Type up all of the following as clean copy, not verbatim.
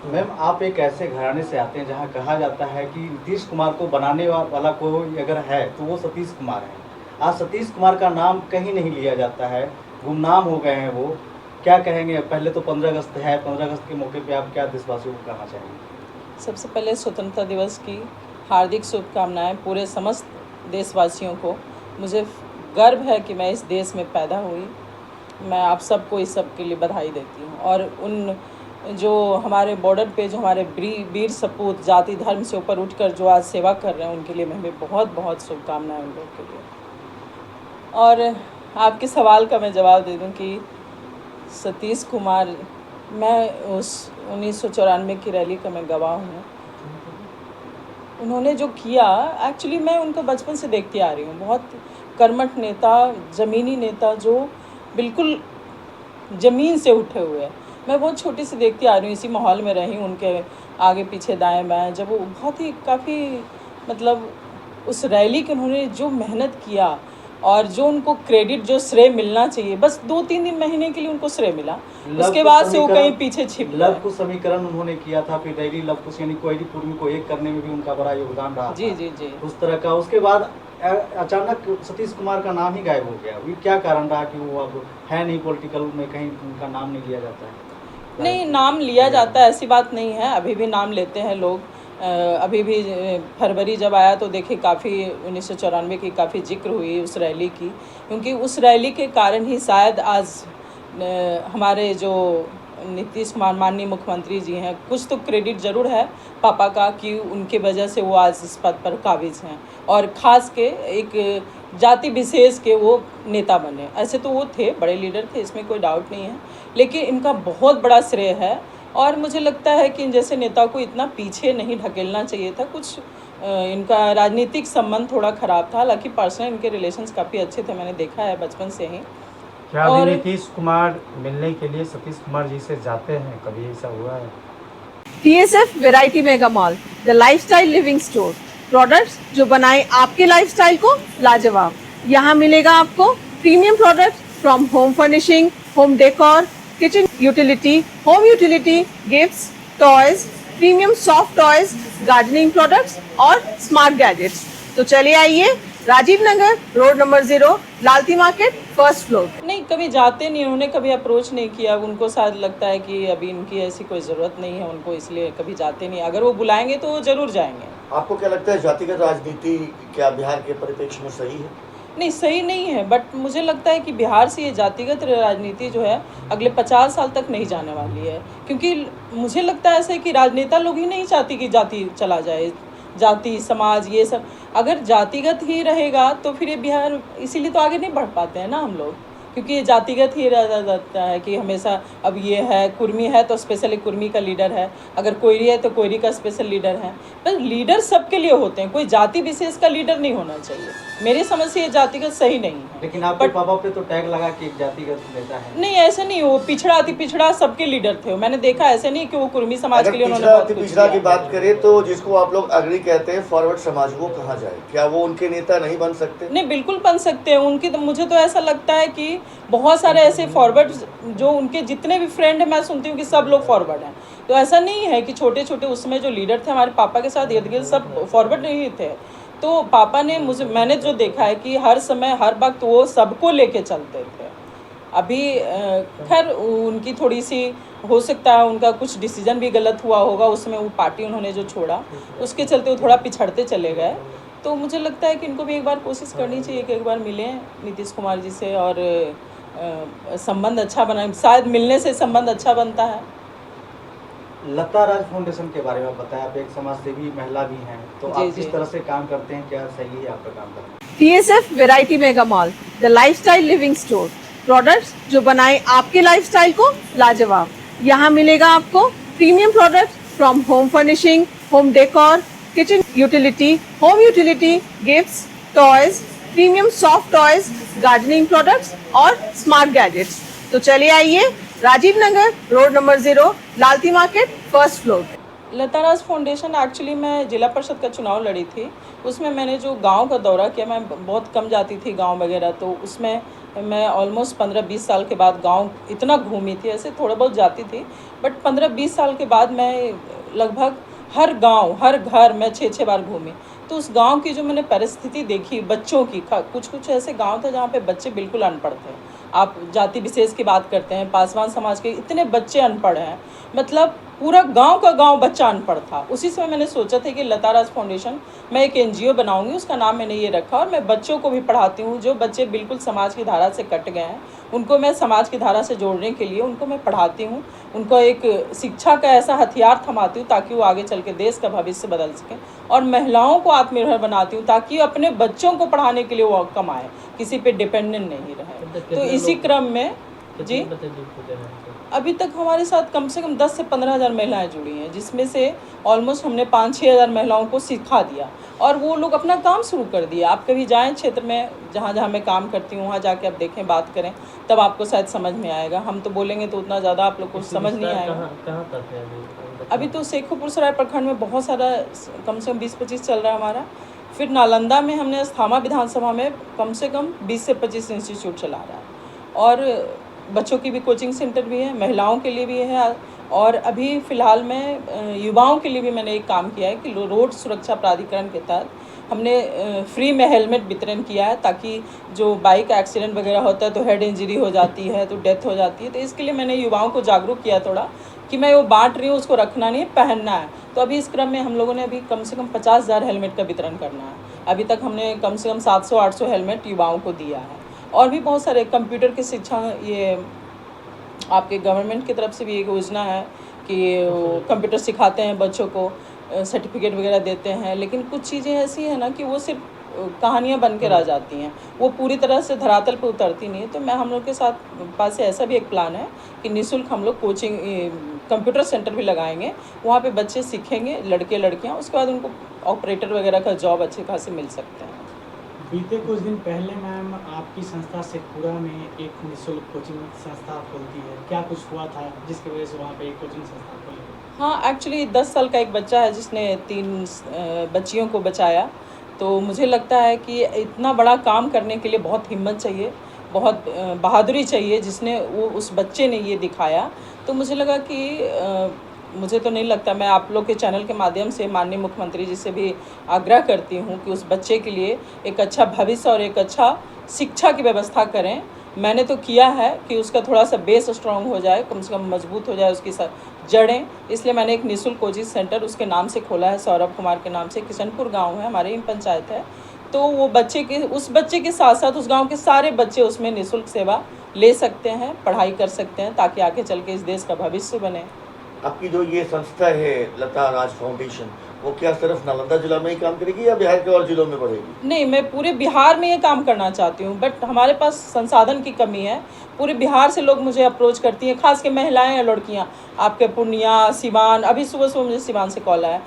Ma'am, आप एक ऐसे घराने से आते हैं जहां कहा जाता है कि नीतीश कुमार को बनाने वाला कोई अगर है तो वो सतीश कुमार है। आज सतीश कुमार का नाम कहीं नहीं लिया जाता है, गुमनाम हो गए हैं वो। क्या कहेंगे? पहले तो 15 अगस्त है, 15 अगस्त के मौके पे आप क्या देशवासियों को कहना चाहेंगे? सबसे पहले स्वतंत्रता दिवस की हार्दिक शुभकामनाएं पूरे समस्त देशवासियों को। मुझे गर्व है कि मैं इस देश में पैदा हुई। मैं आप सबको इस सब के लिए बधाई देती हूँ। और उन जो हमारे बॉर्डर पे जो हमारे वीर सपूत जाति धर्म से ऊपर उठकर जो आज सेवा कर रहे हैं, उनके लिए मैं बहुत बहुत शुभकामनाएं उन लोग के लिए। और आपके सवाल का मैं जवाब दे दूं कि सतीश कुमार, मैं उस 1994 की रैली का मैं गवाह हूँ। उन्होंने जो किया, एक्चुअली मैं उनको बचपन से देखती आ रही हूँ। बहुत कर्मठ नेता, ज़मीनी नेता जो बिल्कुल ज़मीन से उठे हुए हैं। मैं बहुत छोटी सी देखती आ रही हूँ, इसी माहौल में रही हूँ, उनके आगे पीछे दाएं बाएं। जब वो बहुत ही काफ़ी मतलब उस रैली के उन्होंने जो मेहनत किया और जो उनको क्रेडिट, जो श्रेय मिलना चाहिए, बस 2-3 महीने के लिए उनको श्रेय मिला। उसके बाद से वो कहीं पीछे छिप गए। लव कुश समीकरण उन्होंने किया था, फिर डेली लव कुश यानी कोयली कुर्मी को एक करने में भी उनका बड़ा योगदान रहा। जी जी जी। उस तरह का। उसके बाद अचानक सतीश कुमार का नाम ही गायब हो गया। ये क्या कारण रहा कि वो अब है नहीं पॉलिटिकल में, कहीं उनका नाम नहीं लिया जाता है? नहीं, नाम लिया जाता है, ऐसी बात नहीं है। अभी भी नाम लेते हैं लोग। अभी भी फरवरी जब आया तो देखिए काफ़ी 1994 की काफ़ी जिक्र हुई उस रैली की, क्योंकि उस रैली के कारण ही शायद आज हमारे जो नीतीश कुमार माननीय मुख्यमंत्री जी हैं, कुछ तो क्रेडिट ज़रूर है पापा का कि उनके वजह से वो आज इस पद पर काबिज हैं और ख़ास के एक जाति विशेष के वो नेता बने। ऐसे तो वो थे, बड़े लीडर थे, इसमें कोई डाउट नहीं है, लेकिन इनका बहुत बड़ा श्रेय है। और मुझे लगता है कि इन जैसे नेता को इतना पीछे नहीं ढकेलना चाहिए था। कुछ इनका राजनीतिक संबंध थोड़ा ख़राब था, हालांकि पर्सनल इनके रिलेशंस काफ़ी अच्छे थे, मैंने देखा है बचपन से ही। क्या अभी नीतीश कुमार मिलने के लिए सतीश कुमार जी से जाते हैं? कभी ऐसा हुआ है? TSF variety mega mall, the lifestyle living store. Products जो बनाए आपके लाइफस्टाइल को लाजवाब। यहाँ मिलेगा आपको premium products from home furnishing, home decor, kitchen utility, home utility, gifts, toys, premium soft toys, gardening products और स्मार्ट गैजेट्स। तो चलिए आइए, Rajiv Nagar, road number 0, Lalti market, first floor. नहीं, कभी जाते नहीं, उन्होंने कभी अप्रोच नहीं किया। उनको शायद लगता है कि अभी इनकी ऐसी कोई ज़रूरत नहीं है उनको, इसलिए कभी जाते नहीं। अगर वो बुलाएंगे तो वो ज़रूर जाएंगे। आपको क्या लगता है जातिगत राजनीति क्या बिहार के परिप्रेक्ष्य में सही है? नहीं, सही नहीं है, बट मुझे लगता है कि बिहार से ये जातिगत राजनीति जो है अगले 50 साल तक नहीं जाने वाली है। क्योंकि मुझे लगता है ऐसे कि राजनेता लोग ही नहीं चाहती कि जाति चला जाए, जाति समाज ये सब। अगर जातिगत ही रहेगा तो फिर ये बिहार, इसीलिए तो आगे नहीं बढ़ पाते हैं ना हम लोग, क्योंकि ये जातिगत ही रह जाता है कि हमेशा अब ये है, कुर्मी है तो स्पेशली कुर्मी का लीडर है, अगर कोयरी है तो कोयरी का स्पेशल लीडर है। पर लीडर सबके लिए होते हैं, कोई जाति विशेष का लीडर नहीं होना चाहिए। मेरी समझ से ये जातिगत सही नहीं है। लेकिन आपके पापा पे तो टैग लगा कि एक जातिगत नेता है। नहीं, ऐसे नहीं, वो पिछड़ा अति पिछड़ा सबके लीडर थे। मैंने देखा, ऐसे नहीं कि वो कुर्मी समाज के लिए उन्होंने पिछड़ा की बात करें तो जिसको आप लोग अग्रणी कहते हैं, फॉरवर्ड समाज, वो कहाँ जाए? क्या वो उनके नेता नहीं बन सकते? नहीं, बिल्कुल बन सकते हैं उनकी। तो मुझे तो ऐसा लगता है कि बहुत सारे ऐसे फॉरवर्ड जो उनके जितने भी फ्रेंड हैं, मैं सुनती हूँ कि सब लोग फॉरवर्ड हैं। तो ऐसा नहीं है कि छोटे छोटे उसमें जो लीडर थे हमारे पापा के साथ इर्द गिर्द सब फॉरवर्ड नहीं थे। तो पापा ने मैंने जो देखा है कि हर समय हर वक्त वो सबको लेके चलते थे। अभी खैर उनकी थोड़ी सी हो सकता है उनका कुछ डिसीजन भी गलत हुआ होगा उसमें, वो पार्टी उन्होंने जो छोड़ा उसके चलते वो थोड़ा पिछड़ते चले गए। तो मुझे लगता है कि इनको भी एक बार कोशिश करनी चाहिए कि एक बार मिलें नीतीश कुमार जी से और संबंध अच्छा बनाए। शायद मिलने से संबंध अच्छा बनता है। लता राज फाउंडेशन के बारे में बताया, आप एक समाजसेवी महिला भी हैं, तो आप किस तरह से काम करते हैं? क्या सही है आपका काम करना? TSF variety mega mall, the lifestyle living store. Products जो बनाए आपके लाइफस्टाइल को लाजवाब। यहाँ मिलेगा आपको premium products from home furnishing, home decor, kitchen utility, home utility, gifts, toys, premium soft toys, gardening products और स्मार्ट गैजेट्स। तो चलिए आइए, Rajiv Nagar, road number 0, Lalti market, first floor. Lata Raj foundation actually मैं जिला परिषद का चुनाव लड़ी थी, उसमें मैंने जो गांव का दौरा किया, मैं बहुत कम जाती थी गांव वगैरह, तो उसमें मैं ऑलमोस्ट 15-20 साल के बाद गांव इतना घूमी थी, ऐसे थोड़ा बहुत जाती थी, बट 15-20 साल के बाद मैं लगभग हर गांव हर घर में 6-6 बार घूमी। तो उस गांव की जो मैंने परिस्थिति देखी बच्चों की, कुछ ऐसे गांव थे जहाँ पे बच्चे बिल्कुल अनपढ़ थे। आप जाति विशेष की बात करते हैं, पासवान समाज के इतने बच्चे अनपढ़ हैं, मतलब पूरा गांव का गांव बच्चा अनपढ़ था। उसी समय मैंने सोचा था कि लता राज फाउंडेशन मैं एक NGO बनाऊंगी, उसका नाम मैंने ये रखा, और मैं बच्चों को भी पढ़ाती हूँ। जो बच्चे बिल्कुल समाज की धारा से कट गए हैं उनको मैं समाज की धारा से जोड़ने के लिए उनको मैं पढ़ाती हूँ, उनको एक शिक्षा का ऐसा हथियार थमाती हूँ ताकि वो आगे चल के देश का भविष्य बदल सकें, और महिलाओं को आत्मनिर्भर बनाती हूँ ताकि अपने बच्चों को पढ़ाने के लिए वो कमाएं, किसी पे डिपेंडेंट नहीं रहे। तो इसी क्रम में जी अभी तक हमारे साथ कम से कम 10 से 15 हज़ार महिलाएं जुड़ी हैं, जिसमें से ऑलमोस्ट हमने 5-6 हज़ार महिलाओं को सिखा दिया और वो लोग अपना काम शुरू कर दिया। आप कभी जाएं क्षेत्र में, जहाँ जहाँ मैं काम करती हूँ वहाँ जाके आप देखें, बात करें, तब आपको शायद समझ में आएगा। हम तो बोलेंगे तो उतना ज़्यादा आप लोग को समझ नहीं आएगा। कहाँ तक है अभी तो शेखोपुर सराय प्रखंड में बहुत सारा, कम से कम 20-25 चल रहा है हमारा। फिर नालंदा में हमने अस्थामा विधानसभा में कम से कम 20 से 25 इंस्टीट्यूट चला रहा है, और बच्चों की भी कोचिंग सेंटर भी है, महिलाओं के लिए भी है, और अभी फ़िलहाल में युवाओं के लिए भी मैंने एक काम किया है कि रोड सुरक्षा प्राधिकरण के तहत हमने फ्री में हेलमेट वितरण किया है, ताकि जो बाइक एक्सीडेंट वगैरह होता है तो हेड इंजरी हो जाती है, तो डेथ हो जाती है, तो इसके लिए मैंने युवाओं को जागरूक किया थोड़ा कि मैं वो बांट रही हूँ, उसको रखना नहीं है, पहनना है। तो अभी इस क्रम में हम लोगों ने अभी कम से कम 50,000 हेलमेट का वितरण करना है। अभी तक हमने कम से कम 700-800 हेलमेट युवाओं को दिया है, और भी बहुत सारे कंप्यूटर की शिक्षा, ये आपके गवर्नमेंट की तरफ से भी एक योजना है कि कंप्यूटर सिखाते हैं बच्चों को, सर्टिफिकेट वगैरह देते हैं, लेकिन कुछ चीज़ें ऐसी हैं ना कि वो सिर्फ कहानियाँ बन के रह जाती हैं, वो पूरी तरह से धरातल पर उतरती नहीं है। तो मैं हम लोग के साथ पास से ऐसा भी एक प्लान है कि निःशुल्क हम लोग कोचिंग कंप्यूटर सेंटर भी लगाएंगे, वहाँ पे बच्चे सीखेंगे, लड़के लड़कियाँ, उसके बाद उनको ऑपरेटर वगैरह का जॉब अच्छे खासे मिल सकते हैं। बीते कुछ दिन पहले मैम आपकी संस्था शेखपुरा में एक निःशुल्क कोचिंग संस्था खोलती है, क्या कुछ हुआ था जिसकी वजह से वहाँ पे एक कोचिंग संस्था खोली? हाँ, एक्चुअली 10 साल का एक बच्चा है जिसने 3 बच्चियों को बचाया। तो मुझे लगता है कि इतना बड़ा काम करने के लिए बहुत हिम्मत चाहिए, बहुत बहादुरी चाहिए, जिसने वो उस बच्चे ने ये दिखाया। तो मुझे लगा कि मुझे तो नहीं लगता, मैं आप लोग के चैनल के माध्यम से माननीय मुख्यमंत्री जी से भी आग्रह करती हूँ कि उस बच्चे के लिए एक अच्छा भविष्य और एक अच्छा शिक्षा की व्यवस्था करें। मैंने तो किया है कि उसका थोड़ा सा बेस स्ट्रांग हो जाए, कम से कम मजबूत हो जाए उसकी जड़ें, इसलिए मैंने एक निःशुल्क कोचिंग सेंटर उसके नाम से खोला है, सौरभ कुमार के नाम से। किशनपुर गाँव है, हमारे ही पंचायत है। तो वो उस बच्चे के साथ साथ उस गाँव के सारे बच्चे उसमें निःशुल्क सेवा ले सकते हैं, पढ़ाई कर सकते हैं, ताकि आगे चल के इस देश का भविष्य बने। आपकी जो ये संस्था है लता राज फाउंडेशन, वो क्या सिर्फ नालंदा जिला में ही काम करेगी या बिहार के और जिलों में बढ़ेगी? नहीं, मैं पूरे बिहार में ये काम करना चाहती हूँ, बट हमारे पास संसाधन की कमी है। पूरे बिहार से लोग मुझे अप्रोच करती हैं, खास के महिलाएं या लड़कियाँ, आपके पूर्णिया, सिवान, अभी सुबह मुझे सिवान से कॉल आया,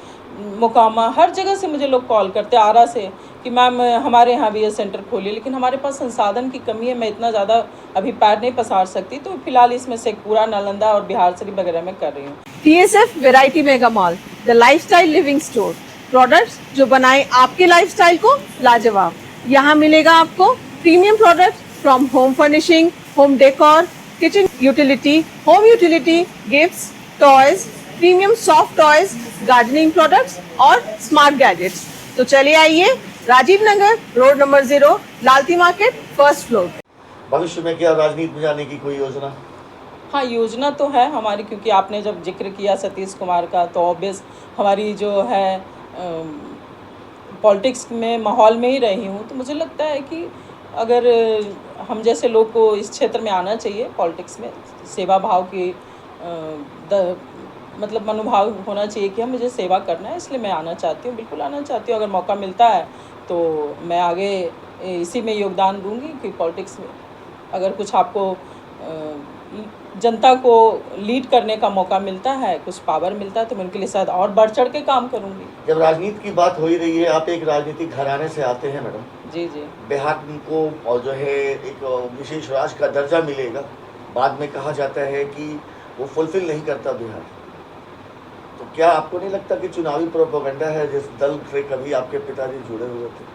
मोकामा, हर जगह से मुझे लोग कॉल करते हैं, आरा से, कि मैम हमारे यहाँ भी ये सेंटर खोलिए, लेकिन हमारे पास संसाधन की कमी है, मैं इतना ज़्यादा अभी पैर नहीं पसार सकती। तो फिलहाल इसमें शेखपुरा, नालंदा और बिहार शरीफ वगैरह में कर रही हूँ। TSF variety mega mall, the lifestyle living store, products जो बनाए आपके लाइफस्टाइल को लाजवाब। यहाँ मिलेगा आपको premium products from home furnishing, home decor, kitchen utility, home utility, gifts, toys, premium soft toys, gardening products और स्मार्ट गैजेट्स। तो चलिए आइए, Rajiv Nagar, road number 0, Lalti market, first floor. भविष्य में क्या राजनीति में जाने की कोई योजना? हाँ, योजना तो है हमारी, क्योंकि आपने जब जिक्र किया सतीश कुमार का, तो ऑब्वियस हमारी जो है पॉलिटिक्स में माहौल में ही रही हूँ, तो मुझे लगता है कि अगर हम जैसे लोग को इस क्षेत्र में आना चाहिए, पॉलिटिक्स में सेवा भाव की मतलब मनोभाव होना चाहिए कि हम मुझे सेवा करना है, इसलिए मैं आना चाहती हूँ, बिल्कुल आना चाहती हूँ। अगर मौका मिलता है तो मैं आगे इसी में योगदान दूंगी कि पॉलिटिक्स में अगर कुछ आपको जनता को लीड करने का मौका मिलता है, कुछ पावर मिलता है, तो मैं उनके लिए शायद और बढ़ चढ़ के काम करूंगी। जब राजनीति की बात हो ही रही है, आप एक राजनीतिक घराने से आते हैं मैडम। जी जी। बिहार को और जो है एक विशेष राज्य का दर्जा मिलेगा, बाद में कहा जाता है कि वो फुलफिल नहीं करता बिहार, तो तो क्या आपको नहीं लगता कि चुनावी प्रोपेगेंडा है जिस दल से कभी आपके पिताजी जुड़े हुए थे?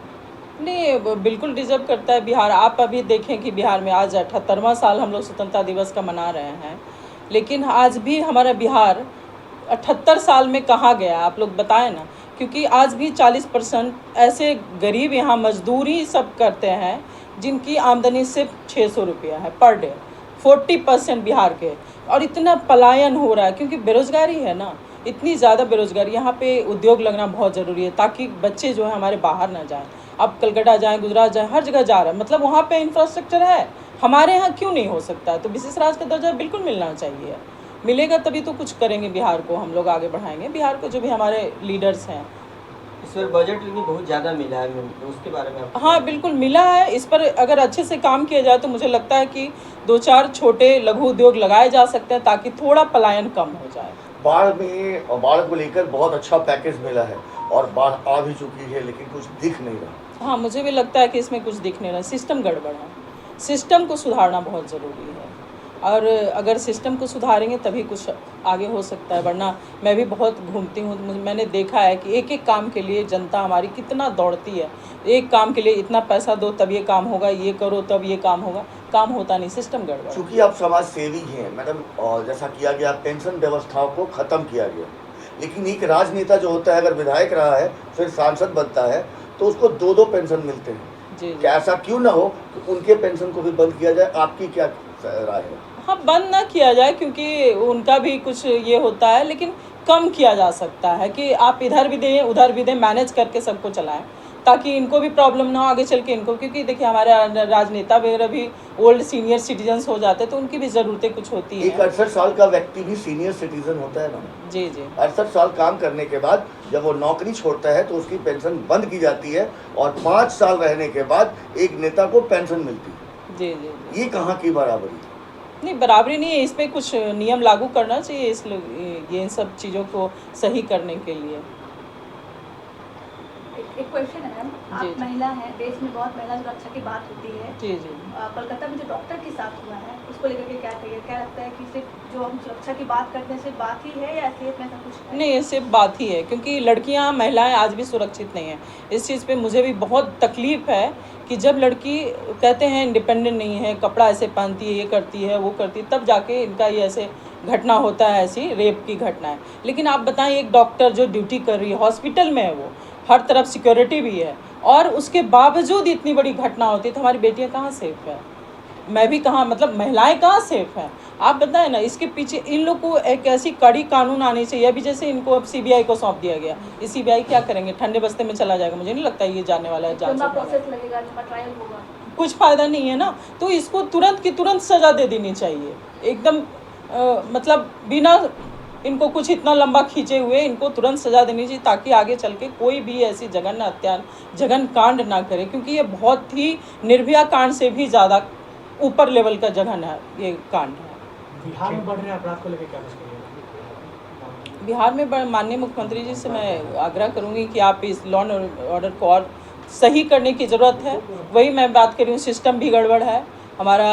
नहीं, बिल्कुल डिजर्व करता है बिहार। आप अभी देखें कि बिहार में आज 78वां साल हम लोग स्वतंत्रता दिवस का मना रहे हैं, लेकिन आज भी हमारा बिहार 78 साल में कहाँ गया आप लोग बताएं ना। क्योंकि आज भी 40% ऐसे गरीब यहाँ मजदूरी सब करते हैं जिनकी आमदनी सिर्फ 600 रुपया है पर डे। 40% बिहार के, और इतना पलायन हो रहा है क्योंकि बेरोजगारी है ना, इतनी ज़्यादा बेरोजगारी। यहाँ पे उद्योग लगना बहुत ज़रूरी है ताकि बच्चे जो है हमारे बाहर ना जाएं। अब कलकत्ता जाएं, गुजरात जाएं, हर जगह जा रहा है, मतलब वहाँ पे इंफ्रास्ट्रक्चर है, हमारे यहाँ क्यों नहीं हो सकता है? तो विशेष राज्य का दर्जा बिल्कुल मिलना चाहिए। मिलेगा तभी तो कुछ करेंगे, बिहार को हम लोग आगे बढ़ाएंगे, बिहार को जो भी हमारे लीडर्स हैं। इस बार बजट लेकिन बहुत ज़्यादा मिला है, उसके बारे में हाँ बिल्कुल मिला है। इस पर अगर अच्छे से काम किया जाए तो मुझे लगता है कि 2-4 छोटे लघु उद्योग लगाए जा सकते हैं ताकि थोड़ा पलायन कम हो जाए। बाढ़ को लेकर बहुत अच्छा पैकेज मिला है और बाढ़ आ भी चुकी है, लेकिन कुछ दिख नहीं रहा। हाँ मुझे भी लगता है कि इसमें कुछ दिख नहीं रहा, सिस्टम गड़बड़ है, सिस्टम को सुधारना बहुत ज़रूरी है। और अगर सिस्टम को सुधारेंगे तभी कुछ आगे हो सकता है, वरना मैं भी बहुत घूमती हूँ, मैंने देखा है कि एक एक काम के लिए जनता हमारी कितना दौड़ती है। एक काम के लिए इतना पैसा दो तब ये काम होगा, ये करो तब ये काम होगा, काम होता नहीं, सिस्टम गड़बड़। चूँकि आप समाज सेवी हैं मैडम, और जैसा किया गया पेंशन व्यवस्थाओं को ख़त्म किया गया, लेकिन एक राजनेता जो होता है अगर विधायक रहा है फिर सांसद बनता है तो उसको 2-2 पेंशन मिलते हैं। जी क्या ऐसा क्यों ना हो कि उनके पेंशन को भी बंद किया जाए? आपकी क्या राय है? हाँ बंद ना किया जाए क्योंकि उनका भी कुछ ये होता है, लेकिन कम किया जा सकता है कि आप इधर भी दें उधर भी दें, मैनेज करके सबको चलाएं ताकि इनको भी प्रॉब्लम ना हो आगे चल के इनको। क्योंकि देखिए हमारे राजनेता वगैरह भी ओल्ड सीनियर सिटीजन्स हो जाते हैं तो उनकी भी ज़रूरतें कुछ होती एक हैं। 68 साल का व्यक्ति भी सीनियर सिटीजन होता है ना? जी जी। 68 साल काम करने के बाद जब वो नौकरी छोड़ता है तो उसकी पेंशन बंद की जाती है और 5 साल रहने के बाद एक नेता को पेंशन मिलती है। जी जी जी। ये कहाँ की बराबरी? नहीं बराबरी नहीं है, इस पर कुछ नियम लागू करना चाहिए ये इन सब चीज़ों को सही करने के लिए। एक क्वेश्चन है मैम, आप जी। महिला हैं, देश में बहुत महिला सुरक्षा की बात होती है। जी जी। कोलकाता में जो डॉक्टर के साथ हुआ है उसको लेकर के क्या कहिए? क्या लगता है कि सिर्फ जो हम सुरक्षा की बात करते हैं सिर्फ बात ही है या असलियत में ऐसा कुछ है? नहीं, ये सिर्फ बात ही है क्योंकि लड़कियां महिलाएं आज भी सुरक्षित नहीं हैं। इस चीज़ पे मुझे भी बहुत तकलीफ़ है कि जब लड़की कहते हैं इंडिपेंडेंट नहीं है, कपड़ा ऐसे पहनती है, ये करती है वो करती है, तब जाके इनका ये ऐसे घटना होता है, ऐसी रेप की घटना है। लेकिन आप बताएं एक डॉक्टर जो ड्यूटी कर रही है, हॉस्पिटल में है, वो हर तरफ सिक्योरिटी भी है, और उसके बावजूद इतनी बड़ी घटना होती है तो हमारी बेटियां कहाँ सेफ है? मैं भी कहाँ, मतलब महिलाएं कहाँ सेफ हैं? आप बताएं ना। इसके पीछे इन लोग को एक ऐसी कड़ी कानून आनी चाहिए। अभी जैसे इनको अब सीबीआई को सौंप दिया गया, ये सीबीआई क्या करेंगे? ठंडे बस्ते में चला जाएगा, मुझे नहीं लगता ये जाने वाला है जांच लंबा होने वाला है। प्रोसेस लगेगा, लंबा ट्रायल होगा, कुछ फ़ायदा नहीं है ना। तो इसको तुरंत की तुरंत सज़ा दे देनी चाहिए एकदम, मतलब बिना इनको कुछ इतना लंबा खींचे हुए इनको तुरंत सज़ा देनी चाहिए ताकि आगे चल के कोई भी ऐसी जघन कांड ना करे, क्योंकि ये बहुत ही निर्भया कांड से भी ज़्यादा ऊपर लेवल का जघन है ये कांड है। बिहार में बढ़ रहे अपराध को लेकर क्या कुछ करिएगा? बिहार में माननीय मुख्यमंत्री जी से मैं आग्रह करूंगी कि आप इस लॉ एंड ऑर्डर को और सही करने की ज़रूरत है। वही मैं बात कर रही हूँ, सिस्टम भी गड़बड़ है, हमारा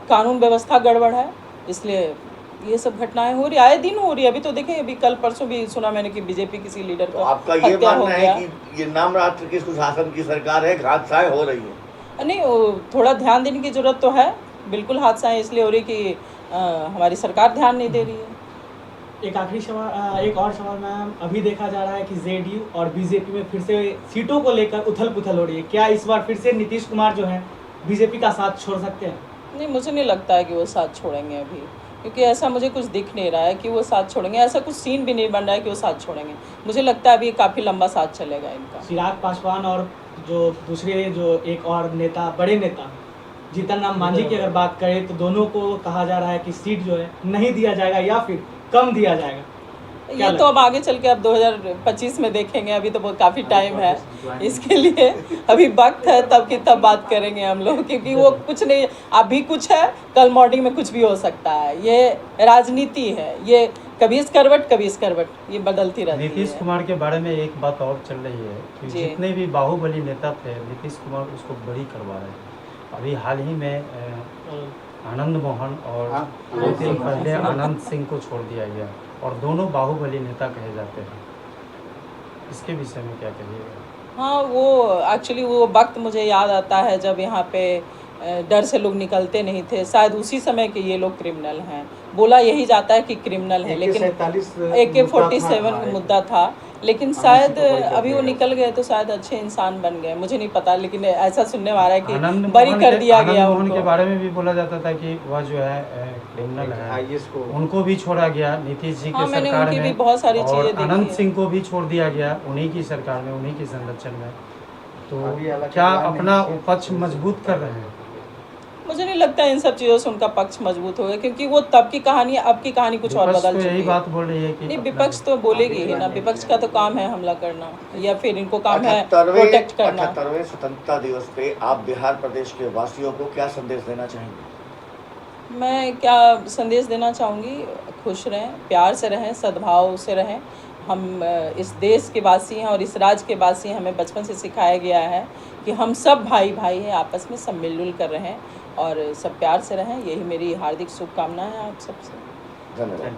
कानून व्यवस्था गड़बड़ है, इसलिए ये सब घटनाएं हो रही, आए दिन हो रही है। अभी तो देखें, अभी कल परसों भी सुना मैंने कि बीजेपी किसी लीडर तो को आपका ये हत्या हो मानना गया। है कि ये नाम राष्ट्र की सुशासन की सरकार है, हादसाएं हो रही है? नहीं, थोड़ा ध्यान देने की ज़रूरत तो है, बिल्कुल हादसाएं इसलिए हो रही कि हमारी सरकार ध्यान नहीं दे रही है। एक आखिरी सवाल, एक और सवाल मैम, अभी देखा जा रहा है कि जेडीयू और बीजेपी में फिर से सीटों को लेकर उथल पुथल हो रही है। क्या इस बार फिर से नीतीश कुमार जो है बीजेपी का साथ छोड़ सकते हैं? नहीं, मुझे नहीं लगता है कि वो साथ छोड़ेंगे अभी, क्योंकि ऐसा मुझे कुछ दिख नहीं रहा है कि वो साथ छोड़ेंगे। ऐसा कुछ सीन भी नहीं बन रहा है कि वो साथ छोड़ेंगे। मुझे लगता है अभी काफ़ी लंबा साथ चलेगा इनका। चिराग पासवान और जो दूसरे जो एक और नेता, बड़े नेता जीतन राम मांझी की अगर बात करें तो दोनों को कहा जा रहा है कि सीट जो है नहीं दिया जाएगा या फिर कम दिया जाएगा। ये तो अब आगे चल के अब 2025 में देखेंगे, अभी तो बहुत काफ़ी टाइम है इसके लिए, अभी वक्त है, तब की तब बात करेंगे हम लोग, क्योंकि वो कुछ नहीं, अभी कुछ है, कल मॉर्निंग में कुछ भी हो सकता है। ये राजनीति है, ये कभी इस करवट कभी इस करवट, ये बदलती रहती है। नीतीश कुमार के बारे में एक बात और चल रही है कि जी। जितने भी बाहुबली नेता थे, नीतीश कुमार उसको बरी करवा रहे हैं। अभी हाल ही में आनंद मोहन और 2 दिन पहले आनंद सिंह को छोड़ दिया गया। और दोनों बाहुबली नेता कहे जाते हैं, इसके विषय में क्या कहिएगा? हाँ, वो एक्चुअली वो वक्त मुझे याद आता है जब यहाँ पे डर से लोग निकलते नहीं थे, शायद उसी समय के ये लोग क्रिमिनल हैं। बोला यही जाता है कि क्रिमिनल है, लेकिन AK-47 मुद्दा था, लेकिन शायद अभी वो निकल गए तो शायद अच्छे इंसान बन गए, मुझे नहीं पता, लेकिन ऐसा सुनने में आ रहा है कि बरी कर दिया गया आनंद मोहन उनको। के बारे में भी बोला जाता था कि वह जो है क्रिमिनल है, उनको भी छोड़ा गया नीतीश जी हाँ, के मैंने सरकार उनकी भी में, बहुत सारी और चीजें देखी अनंत है। सिंह को भी छोड़ दिया गया उन्हीं की सरकार में, उन्हीं के संरक्षण में। तो अभी अलग क्या सरकार नहीं अपना है। पक्ष मजबूत कर रहे हैं? मुझे नहीं लगता इन सब चीज़ों से उनका पक्ष मजबूत होगा, क्योंकि वो तब की कहानी अब की कहानी कुछ और विपक्ष बदल तो चुकी यही है। बात बोल रही है कि नहीं, अपना- विपक्ष तो बोलेगी ही ना, विपक्ष का तो काम है हमला करना, या फिर इनको काम है प्रोटेक्ट करना। 78वें स्वतंत्रता दिवस पे आप बिहार प्रदेश के वासियों को क्या संदेश देना चाहेंगे? मैं क्या संदेश देना चाहूँगी, खुश रहें, प्यार से रहें, सद्भाव से रहें। हम इस देश के वासी हैं और इस राज्य के वासी हैं, हमें बचपन से सिखाया गया है कि हम सब भाई भाई हैं, आपस में सब मिलजुल कर रहें और सब प्यार से रहें। यही मेरी हार्दिक शुभकामनाएं हैं आप सबसे। धन्यवाद।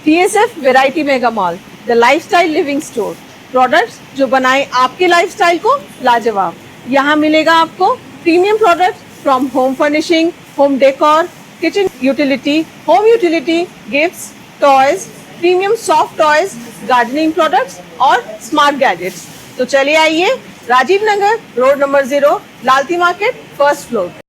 TSF variety mega mall, the lifestyle living store. Products जो बनाए आपके लाइफस्टाइल को लाजवाब। यहाँ मिलेगा आपको premium products from home furnishing, home decor, kitchen utility, home utility, gifts, toys, premium soft toys, gardening products और स्मार्ट गैजेट्स। तो चलिए आइए, Rajiv Nagar, road number 0, Lalti market, first floor.